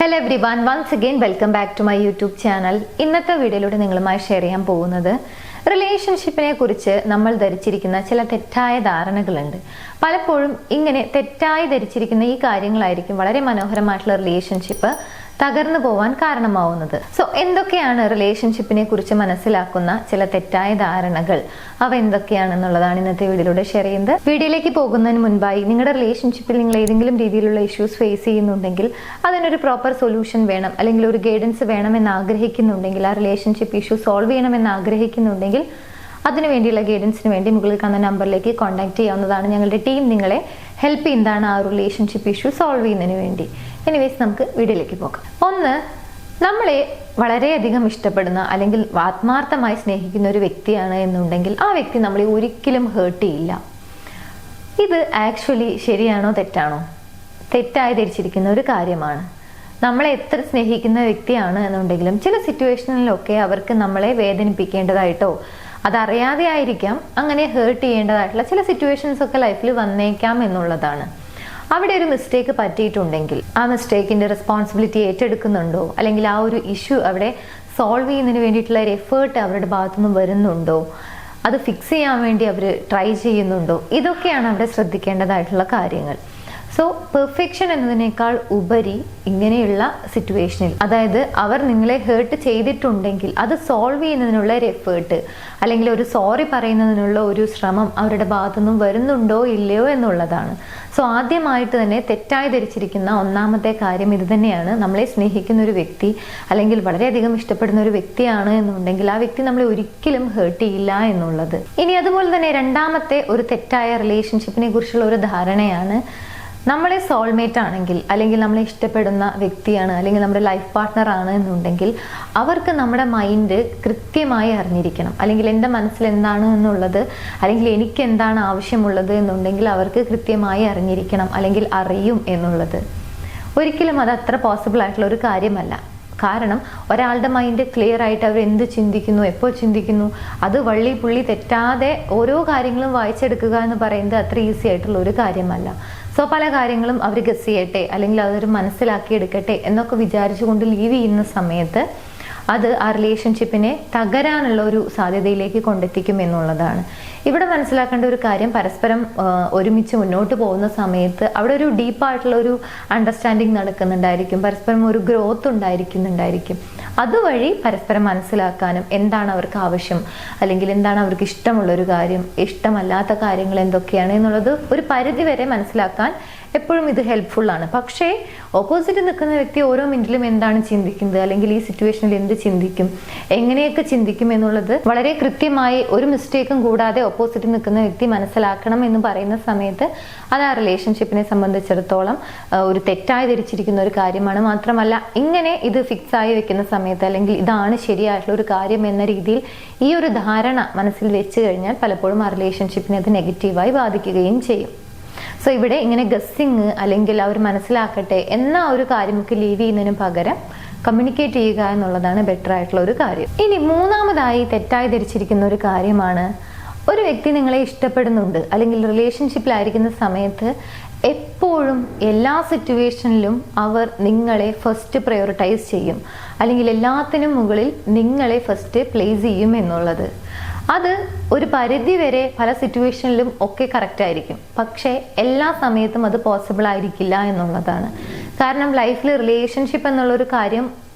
Hello everyone, once again welcome back to my YouTube channel. ഇന്നത്തെ വീഡിയോയിലൂടെ നിങ്ങളുമായി share ചെയ്യാൻ പോകുന്നത് റിലേഷൻഷിപ്പിനെ കുറിച്ച് നമ്മൾ ധരിച്ചിരിക്കുന്ന ചില തെറ്റായ ധാരണകളുണ്ട്. പലപ്പോഴും ഇങ്ങനെ തെറ്റായി ധരിച്ചിരിക്കുന്ന ഈ കാര്യങ്ങളായിരിക്കും വളരെ മനോഹരമായിട്ടുള്ള റിലേഷൻഷിപ്പ് തകർന്നു പോവാൻ കാരണമാവുന്നത്. സോ എന്തൊക്കെയാണ് റിലേഷൻഷിപ്പിനെ കുറിച്ച് മനസ്സിലാക്കുന്ന ചില തെറ്റായ ധാരണകൾ, അവ എന്തൊക്കെയാണെന്നുള്ളതാണ് ഇന്നത്തെ വീഡിയോയിലൂടെ ഷെയർ ചെയ്യുന്നത്. വീഡിയോയിലേക്ക് പോകുന്നതിന് മുൻപായി നിങ്ങളുടെ റിലേഷൻഷിപ്പിൽ നിങ്ങൾ ഏതെങ്കിലും രീതിയിലുള്ള ഇഷ്യൂസ് ഫേസ് ചെയ്യുന്നുണ്ടെങ്കിൽ അതിനൊരു പ്രോപ്പർ സൊല്യൂഷൻ വേണം, അല്ലെങ്കിൽ ഒരു ഗൈഡൻസ് വേണമെന്ന് ആഗ്രഹിക്കുന്നുണ്ടെങ്കിൽ, ആ റിലേഷൻഷിപ്പ് ഇഷ്യൂ സോൾവ് ചെയ്യണമെന്ന് ആഗ്രഹിക്കുന്നുണ്ടെങ്കിൽ അതിനു വേണ്ടിയുള്ള ഗൈഡൻസിന് വേണ്ടി മുകളിൽ കാണുന്ന നമ്പറിലേക്ക് കോൺടാക്ട് ചെയ്യാവുന്നതാണ്. ഞങ്ങളുടെ ടീം നിങ്ങളെ ഹെൽപ്പ് ചെയ്യുന്നതാണ് ആ റിലേഷൻഷിപ്പ് ഇഷ്യൂ സോൾവ് ചെയ്യുന്നതിന് വേണ്ടി. എനിവേസ്, നമുക്ക് വീഡിയോയിലേക്ക് പോകാം. ഒന്ന്, നമ്മളെ വളരെയധികം ഇഷ്ടപ്പെടുന്ന അല്ലെങ്കിൽ ആത്മാർത്ഥമായി സ്നേഹിക്കുന്ന ഒരു വ്യക്തിയാണ് എന്നുണ്ടെങ്കിൽ ആ വ്യക്തി നമ്മളെ ഒരിക്കലും ഹേർട്ട് ചെയ്യില്ല. ഇത് ആക്ച്വലി ശരിയാണോ തെറ്റാണോ? തെറ്റായി ധരിച്ചിരിക്കുന്ന ഒരു കാര്യമാണ്. നമ്മളെ എത്ര സ്നേഹിക്കുന്ന വ്യക്തിയാണ് എന്നുണ്ടെങ്കിലും ചില സിറ്റുവേഷനിലൊക്കെ അവർക്ക് നമ്മളെ വേദനിപ്പിക്കേണ്ടതായിട്ടോ അതറിയാതെ ആയിരിക്കാം അങ്ങനെ ഹേർട്ട് ചെയ്യേണ്ടതായിട്ടുള്ള ചില സിറ്റുവേഷൻസ് ഒക്കെ ലൈഫിൽ വന്നേക്കാം എന്നുള്ളതാണ്. അവിടെ ഒരു മിസ്റ്റേക്ക് പറ്റിയിട്ടുണ്ടെങ്കിൽ ആ മിസ്റ്റേക്കിന്റെ റെസ്പോൺസിബിലിറ്റി ഏറ്റെടുക്കുന്നുണ്ടോ, അല്ലെങ്കിൽ ആ ഒരു ഇഷ്യൂ അവിടെ സോൾവ് ചെയ്യുന്നതിന് വേണ്ടിയിട്ടുള്ള ഒരു എഫേർട്ട് അവരുടെ ഭാഗത്തുനിന്ന് വരുന്നുണ്ടോ, അത് ഫിക്സ് ചെയ്യാൻ വേണ്ടി അവർ ട്രൈ ചെയ്യുന്നുണ്ടോ, ഇതൊക്കെയാണ് അവിടെ ശ്രദ്ധിക്കേണ്ടതായിട്ടുള്ള കാര്യങ്ങൾ. സോ പെർഫെക്ഷൻ എന്നതിനേക്കാൾ ഉപരി ഇങ്ങനെയുള്ള സിറ്റുവേഷനിൽ, അതായത് അവർ നിങ്ങളെ ഹേർട്ട് ചെയ്തിട്ടുണ്ടെങ്കിൽ അത് സോൾവ് ചെയ്യുന്നതിനുള്ള ഒരു എഫേർട്ട് അല്ലെങ്കിൽ ഒരു സോറി പറയുന്നതിനുള്ള ഒരു ശ്രമം അവരുടെ ഭാഗത്തുനിന്നും വരുന്നുണ്ടോ ഇല്ലയോ എന്നുള്ളതാണ്. സോ ആദ്യമായിട്ട് തന്നെ തെറ്റായി ധരിച്ചിരിക്കുന്ന ഒന്നാമത്തെ കാര്യം ഇത് തന്നെയാണ്. നമ്മളെ സ്നേഹിക്കുന്ന ഒരു വ്യക്തി അല്ലെങ്കിൽ വളരെയധികം ഇഷ്ടപ്പെടുന്ന ഒരു വ്യക്തിയാണ് എന്നുണ്ടെങ്കിൽ ആ വ്യക്തി നമ്മളെ ഒരിക്കലും ഹേർട്ട് ചെയ്യില്ല എന്നുള്ളത്. ഇനി അതുപോലെ തന്നെ രണ്ടാമത്തെ ഒരു തെറ്റായ റിലേഷൻഷിപ്പിനെ കുറിച്ചുള്ള ഒരു ധാരണയാണ്, നമ്മളെ സോൾമേറ്റ് ആണെങ്കിൽ അല്ലെങ്കിൽ നമ്മളെ ഇഷ്ടപ്പെടുന്ന വ്യക്തിയാണ് അല്ലെങ്കിൽ നമ്മുടെ ലൈഫ് പാർട്ട്ണർ ആണ് എന്നുണ്ടെങ്കിൽ അവർക്ക് നമ്മുടെ മൈൻഡ് കൃത്യമായി അറിഞ്ഞിരിക്കണം. അല്ലെങ്കിൽ എൻ്റെ മനസ്സിൽ എന്താണ് എന്നുള്ളത്, അല്ലെങ്കിൽ എനിക്ക് എന്താണ് ആവശ്യമുള്ളത് എന്നുണ്ടെങ്കിൽ അവർക്ക് കൃത്യമായി അറിഞ്ഞിരിക്കണം, അല്ലെങ്കിൽ അറിയും എന്നുള്ളത്. ഒരിക്കലും അത് അത്ര പോസിബിൾ ആയിട്ടുള്ള ഒരു കാര്യമല്ല. കാരണം ഒരാളുടെ മൈൻഡ് ക്ലിയർ ആയിട്ട് അവർ എന്ത് ചിന്തിക്കുന്നു, എപ്പോൾ ചിന്തിക്കുന്നു, അത് വള്ളി പുള്ളി തെറ്റാതെ ഓരോ കാര്യങ്ങളും വായിച്ചെടുക്കുക എന്ന് പറയുന്നത് അത്ര ഈസി ആയിട്ടുള്ള ഒരു കാര്യമല്ല. സോ പല കാര്യങ്ങളും അവർ ഗസ് ചെയ്യട്ടെ അല്ലെങ്കിൽ അതൊരു മനസ്സിലാക്കി എടുക്കട്ടെ എന്നൊക്കെ വിചാരിച്ചുകൊണ്ട് ലീവ് ചെയ്യുന്ന സമയത്ത് അത് ആ റിലേഷൻഷിപ്പിനെ തകരാനുള്ള ഒരു സാധ്യതയിലേക്ക് കൊണ്ടെത്തിക്കും എന്നുള്ളതാണ്. ഇവിടെ മനസ്സിലാക്കേണ്ട ഒരു കാര്യം, പരസ്പരം ഒരുമിച്ച് മുന്നോട്ട് പോകുന്ന സമയത്ത് അവിടെ ഒരു ഡീപ്പായിട്ടുള്ള ഒരു അണ്ടർസ്റ്റാൻഡിങ് നടക്കുന്നുണ്ടായിരിക്കും, പരസ്പരം ഒരു ഗ്രോത്ത് ഉണ്ടായിരിക്കുന്നുണ്ടായിരിക്കും. അതുവഴി പരസ്പരം മനസ്സിലാക്കാനും എന്താണ് അവർക്ക് ആവശ്യം അല്ലെങ്കിൽ എന്താണ് അവർക്ക് ഇഷ്ടമുള്ളൊരു കാര്യം, ഇഷ്ടമല്ലാത്ത കാര്യങ്ങൾ എന്തൊക്കെയാണ് എന്നുള്ളത് ഒരു പരിധി വരെ മനസ്സിലാക്കാൻ എപ്പോഴും ഇത് ഹെൽപ്ഫുൾ ആണ്. പക്ഷേ ഓപ്പോസിറ്റ് നിൽക്കുന്ന വ്യക്തി ഓരോ മിനിറ്റിലും എന്താണ് ചിന്തിക്കുന്നത്, അല്ലെങ്കിൽ ഈ സിറ്റുവേഷനിൽ എന്ത് ചിന്തിക്കും, എങ്ങനെയൊക്കെ ചിന്തിക്കും എന്നുള്ളത് വളരെ കൃത്യമായി ഒരു മിസ്റ്റേക്കും കൂടാതെ ഓപ്പോസിറ്റ് നിൽക്കുന്ന വ്യക്തി മനസ്സിലാക്കണം എന്ന് പറയുന്ന സമയത്ത് അത് ആ റിലേഷൻഷിപ്പിനെ സംബന്ധിച്ചിടത്തോളം ഒരു തെറ്റായി ധരിച്ചിരിക്കുന്ന ഒരു കാര്യമാണ്. മാത്രമല്ല ഇങ്ങനെ ഇത് ഫിക്സ് ആയി വെക്കുന്ന സമയത്ത് അല്ലെങ്കിൽ ഇതാണ് ശരിയായിട്ടുള്ള ഒരു കാര്യം എന്ന രീതിയിൽ ഈ ഒരു ധാരണ മനസ്സിൽ വെച്ച് കഴിഞ്ഞാൽ പലപ്പോഴും ആ റിലേഷൻഷിപ്പിനെ അത് നെഗറ്റീവായി ബാധിക്കുകയും ചെയ്യും. സോ ഇവിടെ ഇങ്ങനെ ഗസ്സിങ് അല്ലെങ്കിൽ അവർ മനസ്സിലാക്കട്ടെ എന്ന ഒരു കാര്യമൊക്കെ ലീവ് ചെയ്യുന്നതിന് പകരം കമ്മ്യൂണിക്കേറ്റ് ചെയ്യുക എന്നുള്ളതാണ് ബെറ്റർ ആയിട്ടുള്ള ഒരു കാര്യം. ഇനി മൂന്നാമതായി തെറ്റായി ധരിച്ചിരിക്കുന്ന ഒരു കാര്യമാണ്, ഒരു വ്യക്തി നിങ്ങളെ ഇഷ്ടപ്പെടുന്നുണ്ട് അല്ലെങ്കിൽ റിലേഷൻഷിപ്പിലായിരിക്കുന്ന സമയത്ത് എപ്പോഴും എല്ലാ സിറ്റുവേഷനിലും അവർ നിങ്ങളെ ഫസ്റ്റ് പ്രയോറിറ്റൈസ് ചെയ്യും, അല്ലെങ്കിൽ എല്ലാത്തിനും മുകളിൽ നിങ്ങളെ ഫസ്റ്റ് പ്ലേസ് ചെയ്യും എന്നുള്ളത്. അത് ഒരു പരിധി വരെ പല സിറ്റുവേഷനിലും ഒക്കെ കറക്റ്റ് ആയിരിക്കും, പക്ഷേ എല്ലാ സമയത്തും അത് പോസിബിൾ ആയിരിക്കില്ല എന്നുള്ളതാണ്. കാരണം ലൈഫിൽ റിലേഷൻഷിപ്പ് എന്നുള്ളൊരു കാര്യം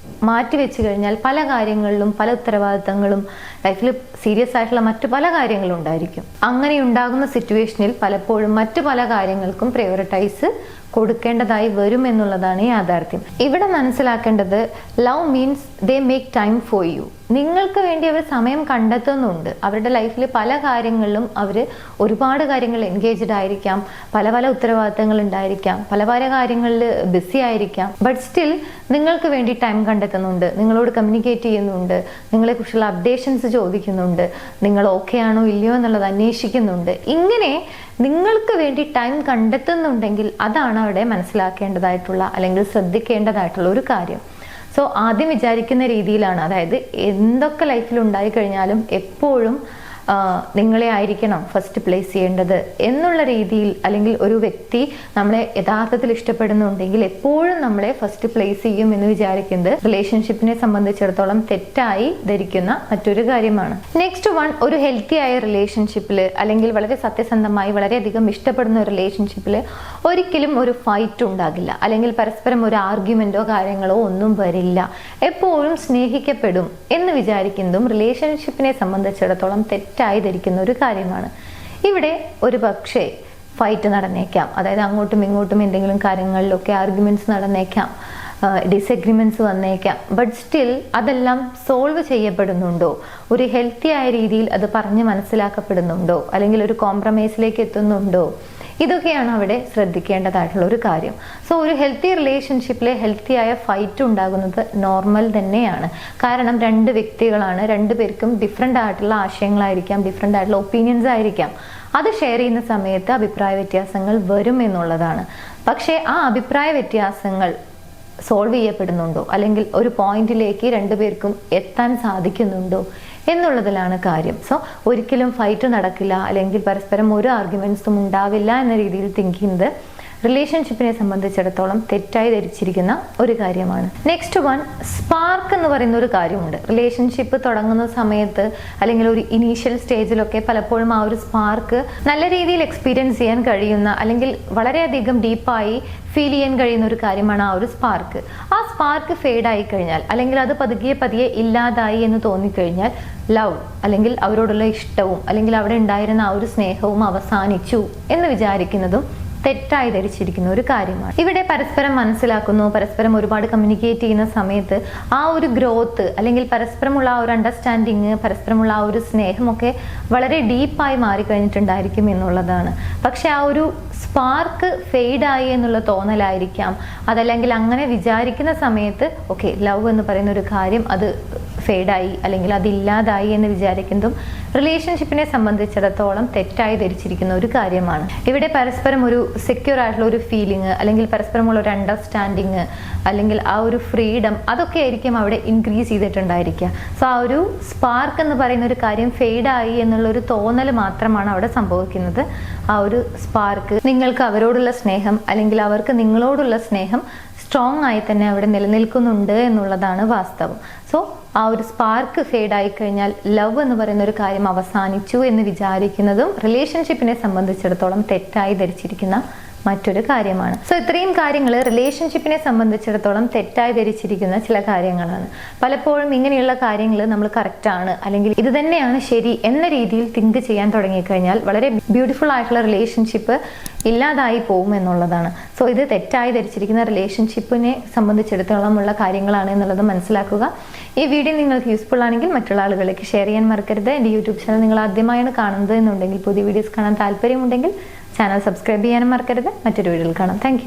മാറ്റി വെച്ച് കഴിഞ്ഞാൽ പല കാര്യങ്ങളിലും പല ഉത്തരവാദിത്തങ്ങളും ലൈഫിൽ സീരിയസ് ആയിട്ടുള്ള മറ്റു പല കാര്യങ്ങളും ഉണ്ടായിരിക്കും. അങ്ങനെ ഉണ്ടാകുന്ന സിറ്റുവേഷനിൽ പലപ്പോഴും മറ്റു പല കാര്യങ്ങൾക്കും പ്രയോറിറ്റൈസ് കൊടുക്കേണ്ടതായി വരും എന്നുള്ളതാണ് യാഥാർത്ഥ്യം. ഇവിടെ മനസ്സിലാക്കേണ്ടത്, love means they make time for you. നിങ്ങൾക്ക് വേണ്ടി അവർ സമയം കണ്ടെത്തുന്നുണ്ട്. അവരുടെ ലൈഫിൽ പല കാര്യങ്ങളിലും അവർ ഒരുപാട് കാര്യങ്ങൾ എൻഗേജ്ഡ് ആയിരിക്കാം, പല പല ഉത്തരവാദിത്തങ്ങൾ ഉണ്ടായിരിക്കാം, പല പല കാര്യങ്ങളിൽ ബിസി ആയിരിക്കാം. ബട്ട് സ്റ്റിൽ നിങ്ങൾക്ക് വേണ്ടി ടൈം കണ്ടെത്തുന്നുണ്ട്, നിങ്ങളോട് കമ്മ്യൂണിക്കേറ്റ് ചെയ്യുന്നുണ്ട്, നിങ്ങളെക്കുറിച്ചുള്ള അപ്ഡേഷൻസ് ചോദിക്കുന്നുണ്ട്, നിങ്ങൾ ഓക്കെ ആണോ ഇല്ലയോ എന്നുള്ളത് അന്വേഷിക്കുന്നുണ്ട്. ഇങ്ങനെ നിങ്ങൾക്ക് വേണ്ടി ടൈം കണ്ടെത്തുന്നുണ്ടെങ്കിൽ അതാണ് അവിടെ മനസ്സിലാക്കേണ്ടതായിട്ടുള്ള അല്ലെങ്കിൽ ശ്രദ്ധിക്കേണ്ടതായിട്ടുള്ള ഒരു കാര്യം. സോ ആദ്യം വിചാരിക്കുന്ന രീതിയിലാണ്, അതായത് എന്തൊക്കെ ലൈഫിൽ ഉണ്ടായി കഴിഞ്ഞാലും എപ്പോഴും നിങ്ങളെ ആയിരിക്കണം ഫസ്റ്റ് പ്ലേസ് ചെയ്യേണ്ടത് എന്നുള്ള രീതിയിൽ, അല്ലെങ്കിൽ ഒരു വ്യക്തി നമ്മളെ യഥാർത്ഥത്തിൽ ഇഷ്ടപ്പെടുന്നുണ്ടെങ്കിൽ എപ്പോഴും നമ്മളെ ഫസ്റ്റ് പ്ലേസ് ചെയ്യും എന്ന് വിചാരിക്കുന്നത് റിലേഷൻഷിപ്പിനെ സംബന്ധിച്ചിടത്തോളം തെറ്റായി ധരിക്കുന്ന മറ്റൊരു കാര്യമാണ്. നെക്സ്റ്റ് വൺ, ഒരു ഹെൽത്തി ആയ റിലേഷൻഷിപ്പിൽ അല്ലെങ്കിൽ വളരെ സത്യസന്ധമായി വളരെയധികം ഇഷ്ടപ്പെടുന്ന ഒരു റിലേഷൻഷിപ്പിൽ ഒരിക്കലും ഒരു ഫൈറ്റ് ഉണ്ടാകില്ല, അല്ലെങ്കിൽ പരസ്പരം ഒരു ആർഗ്യുമെന്റോ കാര്യങ്ങളോ ഒന്നും വരില്ല. എപ്പോഴും സ്നേഹിക്കപ്പെടും എന്ന് വിചാരിക്കുന്നതും റിലേഷൻഷിപ്പിനെ സംബന്ധിച്ചിടത്തോളം തെറ്റായി ധരിക്കുന്ന ഒരു കാര്യമാണ്. ഇവിടെ ഒരു പക്ഷേ ഫൈറ്റ് നടന്നേക്കാം, അതായത് അങ്ങോട്ടും ഇങ്ങോട്ടും എന്തെങ്കിലും കാര്യങ്ങളിലൊക്കെ ആർഗ്യുമെന്റ്സ് നടന്നേക്കാം, ഡിസഗ്രിമെന്റ്സ് വന്നേക്കാം. ബട്ട് സ്റ്റിൽ അതെല്ലാം സോൾവ് ചെയ്യപ്പെടുന്നുണ്ടോ, ഒരു ഹെൽത്തി ആയ രീതിയിൽ അത് പറഞ്ഞ് മനസ്സിലാക്കപ്പെടുന്നുണ്ടോ, അല്ലെങ്കിൽ ഒരു കോംപ്രമൈസിലേക്ക് എത്തുന്നുണ്ടോ, ഇതൊക്കെയാണ് അവിടെ ശ്രദ്ധിക്കേണ്ടതായിട്ടുള്ള ഒരു കാര്യം. സോ ഒരു ഹെൽത്തി റിലേഷൻഷിപ്പിലെ ഹെൽത്തി ആയ ഫൈറ്റ് ഉണ്ടാകുന്നത് നോർമൽ തന്നെയാണ്. കാരണം രണ്ട് വ്യക്തികളാണ്, രണ്ടുപേർക്കും ഡിഫറെൻ്റ് ആയിട്ടുള്ള ആശയങ്ങളായിരിക്കാം, ഡിഫറെൻ്റ് ആയിട്ടുള്ള ഒപ്പീനിയൻസ് ആയിരിക്കാം. അത് ഷെയർ ചെയ്യുന്ന സമയത്ത് അഭിപ്രായ വ്യത്യാസങ്ങൾ വരും എന്നുള്ളതാണ്. പക്ഷേ ആ അഭിപ്രായ വ്യത്യാസങ്ങൾ സോൾവ് ചെയ്യപ്പെടുന്നുണ്ടോ, അല്ലെങ്കിൽ ഒരു പോയിന്റിലേക്ക് രണ്ടുപേർക്കും എത്താൻ സാധിക്കുന്നുണ്ടോ എന്നുള്ളതിലാണ് കാര്യം. സോ ഒരിക്കലും ഫൈറ്റ് നടക്കില്ല, അല്ലെങ്കിൽ പരസ്പരം ഒരു ആർഗ്യുമെന്റ്സും ഉണ്ടാവില്ല എന്ന രീതിയിൽ തിങ്ക് ചെയ്യുന്നത് റിലേഷൻഷിപ്പിനെ സംബന്ധിച്ചിടത്തോളം തെറ്റായി ധരിച്ചിരിക്കുന്ന ഒരു കാര്യമാണ്. നെക്സ്റ്റ് വൺ, സ്പാർക്ക് എന്ന് പറയുന്ന ഒരു കാര്യമുണ്ട്. റിലേഷൻഷിപ്പ് തുടങ്ങുന്ന സമയത്ത് അല്ലെങ്കിൽ ഒരു ഇനീഷ്യൽ സ്റ്റേജിലൊക്കെ പലപ്പോഴും ആ ഒരു സ്പാർക്ക് നല്ല രീതിയിൽ എക്സ്പീരിയൻസ് ചെയ്യാൻ കഴിയുന്ന, അല്ലെങ്കിൽ വളരെയധികം ഡീപ്പായി ഫീൽ ചെയ്യാൻ കഴിയുന്ന ഒരു കാര്യമാണ് ആ ഒരു സ്പാർക്ക്. ആ സ്പാർക്ക് ഫെയ്ഡ് ആയി കഴിഞ്ഞാൽ, അല്ലെങ്കിൽ അത് പതിയെ ഇല്ലാതായി എന്ന് തോന്നിക്കഴിഞ്ഞാൽ ലവ്, അല്ലെങ്കിൽ അവരോടുള്ള ഇഷ്ടവും, അല്ലെങ്കിൽ അവിടെ ഉണ്ടായിരുന്ന ആ ഒരു സ്നേഹവും അവസാനിച്ചു എന്ന് വിചാരിക്കുന്നതും തെറ്റായി ധരിച്ചിരിക്കുന്ന ഒരു കാര്യമാണ്. ഇവിടെ പരസ്പരം മനസ്സിലാക്കുന്നു, പരസ്പരം ഒരുപാട് കമ്മ്യൂണിക്കേറ്റ് ചെയ്യുന്ന സമയത്ത് ആ ഒരു ഗ്രോത്ത്, അല്ലെങ്കിൽ പരസ്പരമുള്ള ആ ഒരു അണ്ടർസ്റ്റാൻഡിങ്, പരസ്പരമുള്ള ആ ഒരു സ്നേഹമൊക്കെ വളരെ ഡീപ്പായി മാറിക്കഴിഞ്ഞിട്ടുണ്ടായിരിക്കും എന്നുള്ളതാണ്. പക്ഷെ ആ ഒരു സ്പാർക്ക് ഫെയ്ഡായി എന്നുള്ള തോന്നലായിരിക്കാം, അതല്ലെങ്കിൽ അങ്ങനെ വിചാരിക്കുന്ന സമയത്ത് ഓക്കെ ലവ് എന്ന് പറയുന്ന ഒരു കാര്യം അത് ഫെയ്ഡായി അല്ലെങ്കിൽ അതില്ലാതായി എന്ന് വിചാരിക്കുന്നതും റിലേഷൻഷിപ്പിനെ സംബന്ധിച്ചിടത്തോളം തെറ്റായി ധരിച്ചിരിക്കുന്ന ഒരു കാര്യമാണ്. ഇവിടെ പരസ്പരം ഒരു സെക്യൂർ ആയിട്ടുള്ള ഒരു ഫീലിംഗ്, അല്ലെങ്കിൽ പരസ്പരമുള്ള ഒരു അണ്ടർസ്റ്റാൻഡിങ്, അല്ലെങ്കിൽ ആ ഒരു ഫ്രീഡം, അതൊക്കെ ആയിരിക്കും അവിടെ ഇൻക്രീസ് ചെയ്തിട്ടുണ്ടായിരിക്കുക. സോ ആ ഒരു സ്പാർക്ക് എന്ന് പറയുന്ന ഒരു കാര്യം ഫെയ്ഡായി എന്നുള്ള ഒരു തോന്നൽ മാത്രമാണ് അവിടെ സംഭവിക്കുന്നത്. ആ ഒരു സ്പാർക്ക് നിങ്ങൾക്ക് അവരോടുള്ള സ്നേഹം, അല്ലെങ്കിൽ അവർക്ക് നിങ്ങളോടുള്ള സ്നേഹം സ്ട്രോങ് ആയി തന്നെ അവിടെ നിലനിൽക്കുന്നുണ്ട് എന്നുള്ളതാണ് വാസ്തവം. സോ ആ ഒരു സ്പാർക്ക് ഫെയ്ഡ് ആയി കഴിഞ്ഞാൽ ലവ് എന്ന് പറയുന്ന ഒരു കാര്യം അവസാനിച്ചു എന്ന് വിചാരിക്കുന്നതും റിലേഷൻഷിപ്പിനെ സംബന്ധിച്ചിടത്തോളം തെറ്റായി ധരിച്ചിരിക്കുന്ന മറ്റൊരു കാര്യമാണ്. സോ ഇത്രയും കാര്യങ്ങൾ റിലേഷൻഷിപ്പിനെ സംബന്ധിച്ചിടത്തോളം തെറ്റായി ധരിച്ചിരിക്കുന്ന ചില കാര്യങ്ങളാണ്. പലപ്പോഴും ഇങ്ങനെയുള്ള കാര്യങ്ങൾ നമ്മൾ കറക്റ്റ് ആണ്, അല്ലെങ്കിൽ ഇത് തന്നെയാണ് ശരി എന്ന രീതിയിൽ തിങ്ക് ചെയ്യാൻ തുടങ്ങിക്കഴിഞ്ഞാൽ വളരെ ബ്യൂട്ടിഫുൾ ആയിട്ടുള്ള റിലേഷൻഷിപ്പ് ഇല്ലാതായി പോകും എന്നുള്ളതാണ്. സോ ഇത് തെറ്റായി ധരിച്ചിരിക്കുന്ന റിലേഷൻഷിപ്പിനെ സംബന്ധിച്ചിടത്തോളം ഉള്ള കാര്യങ്ങളാണ് എന്നുള്ളത് മനസ്സിലാക്കുക. ഈ വീഡിയോ നിങ്ങൾക്ക് യൂസ്ഫുൾ ആണെങ്കിൽ മറ്റുള്ള ആളുകളിലേക്ക് ഷെയർ ചെയ്യാൻ മറക്കരുത്. എൻ്റെ യൂട്യൂബ് ചാനൽ നിങ്ങൾ ആദ്യമായാണ് കാണുന്നത് എന്നുണ്ടെങ്കിൽ, പുതിയ വീഡിയോസ് കാണാൻ താല്പര്യമുണ്ടെങ്കിൽ ചാനൽ സബ്സ്ക്രൈബ് ചെയ്യാനും മറക്കരുത്. മറ്റൊരു വീഡിയോയിൽ കാണാം. താങ്ക്